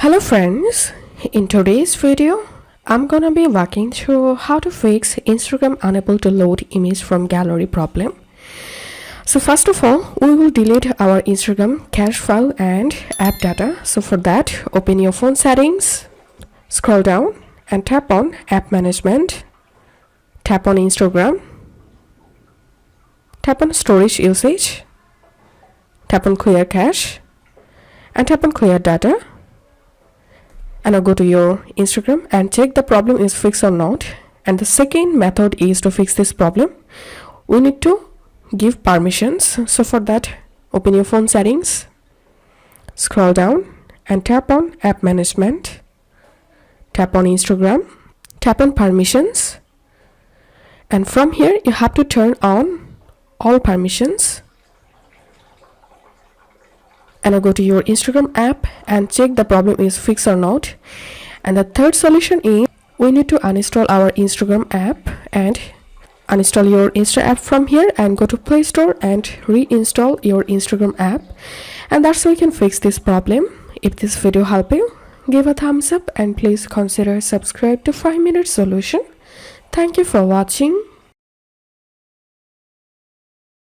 Hello friends, in today's video, I'm gonna be walking through how to fix Instagram unable to load image from gallery problem. So first of all, we will delete our Instagram cache file and app data. So for that, open your phone settings, scroll down and tap on app management, tap on Instagram, tap on storage usage, tap on clear cache and tap on clear data. And now go to your Instagram and check the problem is fixed or not. And the second method is to fix this problem. We need to give permissions. So for that, open your phone settings, scroll down and tap on app management, tap on Instagram, tap on permissions. And from here, you have to turn on all permissions. And now go to your Instagram app and check the problem is fixed or not. And the third solution is we need to uninstall our Instagram app and uninstall your Insta app from here and go to Play Store and reinstall your Instagram app. And that's how you can fix this problem. If this video helped you, give a thumbs up and please consider subscribe to 5 Minute Solution. Thank you for watching.